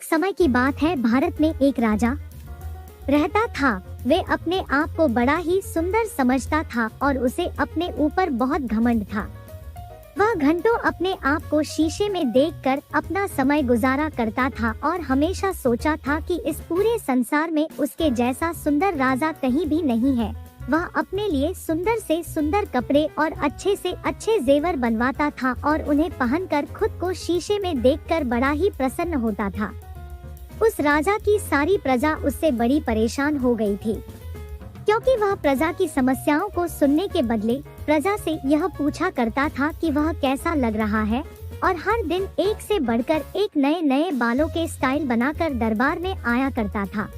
समय की बात है, भारत में एक राजा रहता था। वे अपने आप को बड़ा ही सुंदर समझता था और उसे अपने ऊपर बहुत घमंड था। वह घंटों अपने आप को शीशे में देखकर अपना समय गुजारा करता था और हमेशा सोचा था कि इस पूरे संसार में उसके जैसा सुंदर राजा कहीं भी नहीं है। वह अपने लिए सुंदर से सुंदर कपड़े और अच्छे से अच्छे जेवर बनवाता था और उन्हें पहनकर खुद को शीशे में देखकर बड़ा ही प्रसन्न होता था। उस राजा की सारी प्रजा उससे बड़ी परेशान हो गई थी, क्योंकि वह प्रजा की समस्याओं को सुनने के बदले प्रजा से यह पूछा करता था कि वह कैसा लग रहा है, और हर दिन एक से बढ़कर एक नए नए बालों के स्टाइल बनाकर दरबार में आया करता था,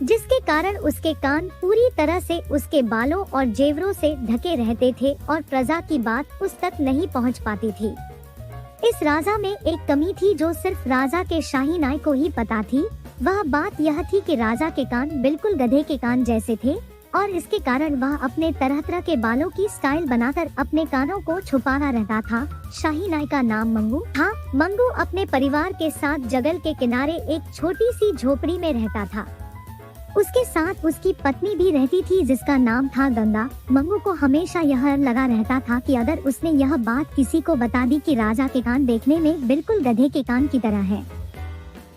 जिसके कारण उसके कान पूरी तरह से उसके बालों और जेवरों से ढके रहते थे और प्रजा की बात उस तक नहीं पहुंच पाती थी। इस राजा में एक कमी थी जो सिर्फ राजा के शाही नाई को ही पता थी। वह बात यह थी कि राजा के कान बिल्कुल गधे के कान जैसे थे और इसके कारण वह अपने तरह तरह के बालों की स्टाइल बनाकर अपने कानों को छुपाना रहता था। शाही नाई का नाम मंगू था। मंगू अपने परिवार के साथ जंगल के किनारे एक छोटी सी झोपड़ी में रहता था। उसके साथ उसकी पत्नी भी रहती थी जिसका नाम था गंगा। मंगू को हमेशा यह लगा रहता था कि अगर उसने यह बात किसी को बता दी कि राजा के कान देखने में बिल्कुल गधे के कान की तरह है,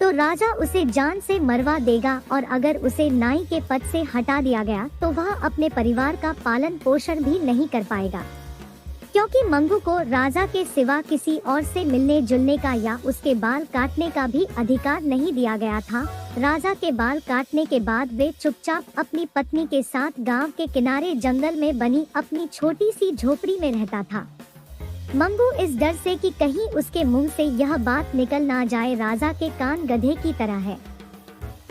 तो राजा उसे जान से मरवा देगा, और अगर उसे नाई के पद से हटा दिया गया तो वह अपने परिवार का पालन पोषण भी नहीं कर पाएगा, क्योंकि मंगू को राजा के सिवा किसी और से मिलने जुलने का या उसके बाल काटने का भी अधिकार नहीं दिया गया था। राजा के बाल काटने के बाद वे चुपचाप अपनी पत्नी के साथ गांव के किनारे जंगल में बनी अपनी छोटी सी झोपड़ी में रहता था। मंगू इस डर से कि कहीं उसके मुंह से यह बात निकल ना जाए राजा के कान गधे की तरह है,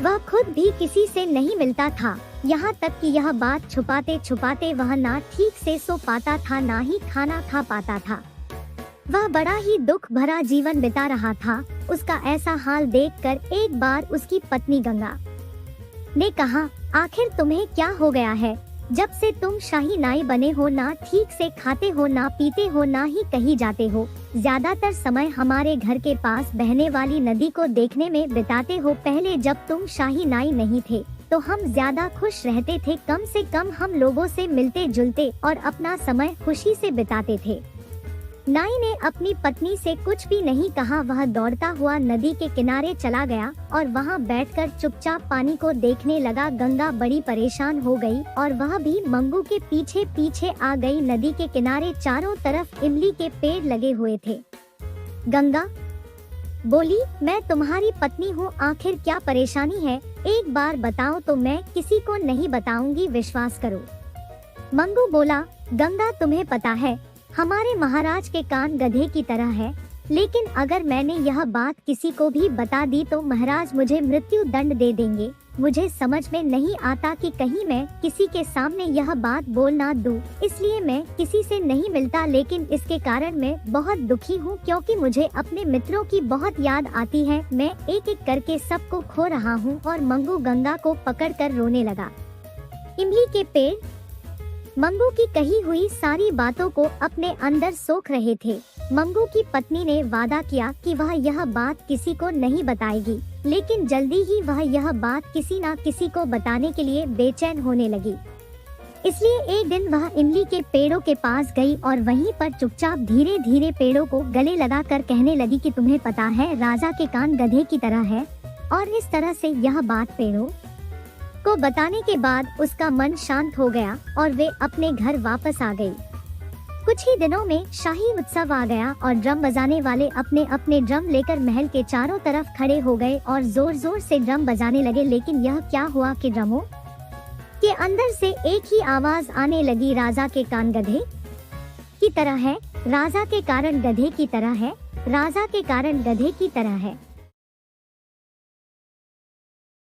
वह खुद भी किसी से नहीं मिलता था। यहाँ तक कि यह बात छुपाते छुपाते वह ना ठीक से सो पाता था, ना ही खाना खा पाता था। वह बड़ा ही दुख भरा जीवन बिता रहा था। उसका ऐसा हाल देखकर एक बार उसकी पत्नी गंगा ने कहा, आखिर तुम्हें क्या हो गया है? जब से तुम शाही नाई बने हो, ना ठीक से खाते हो, ना पीते हो, ना ही कहीं जाते हो। ज्यादातर समय हमारे घर के पास बहने वाली नदी को देखने में बिताते हो। पहले जब तुम शाही नाई नहीं थे तो हम ज्यादा खुश रहते थे। कम से कम हम लोगों से मिलते जुलते और अपना समय खुशी से बिताते थे। नाई ने अपनी पत्नी से कुछ भी नहीं कहा। वह दौड़ता हुआ नदी के किनारे चला गया और वहां बैठकर चुपचाप पानी को देखने लगा। गंगा बड़ी परेशान हो गई और वह भी मंगू के पीछे पीछे आ गई। नदी के किनारे चारों तरफ इमली के पेड़ लगे हुए थे। गंगा बोली, मैं तुम्हारी पत्नी हूँ, आखिर क्या परेशानी है? एक बार बताओ तो मैं किसी को नहीं बताऊंगी, विश्वास करो। मंगू बोला, गंगा तुम्हें पता है हमारे महाराज के कान गधे की तरह है, लेकिन अगर मैंने यह बात किसी को भी बता दी तो महाराज मुझे मृत्यु दंड दे देंगे। मुझे समझ में नहीं आता कि कहीं मैं किसी के सामने यह बात बोल ना दूं, इसलिए मैं किसी से नहीं मिलता। लेकिन इसके कारण मैं बहुत दुखी हूँ, क्योंकि मुझे अपने मित्रों की बहुत याद आती है। मैं एक एक करके सबको खो रहा हूँ। और मंगू गंगा को पकड़कर रोने लगा। इमली के पेड़ मंगू की कही हुई सारी बातों को अपने अंदर सोख रहे थे। मंगू की पत्नी ने वादा किया कि वह यह बात किसी को नहीं बताएगी, लेकिन जल्दी ही वह यह बात किसी ना किसी को बताने के लिए बेचैन होने लगी। इसलिए एक दिन वह इमली के पेड़ों के पास गई और वहीं पर चुपचाप धीरे धीरे पेड़ों को गले लगाकर कहने लगी कि तुम्हें पता है राजा के कान गधे की तरह है। और इस तरह से यह बात पेड़ों को बताने के बाद उसका मन शांत हो गया और वे अपने घर वापस आ गई। कुछ ही दिनों में शाही उत्सव आ गया और ड्रम बजाने वाले अपने अपने ड्रम लेकर महल के चारों तरफ खड़े हो गए और जोर जोर से ड्रम बजाने लगे। लेकिन यह क्या हुआ कि ड्रमों के अंदर से एक ही आवाज आने लगी, राजा के कान गधे की तरह है, राजा के कारण गधे की तरह है, राजा के कारण गधे की तरह है।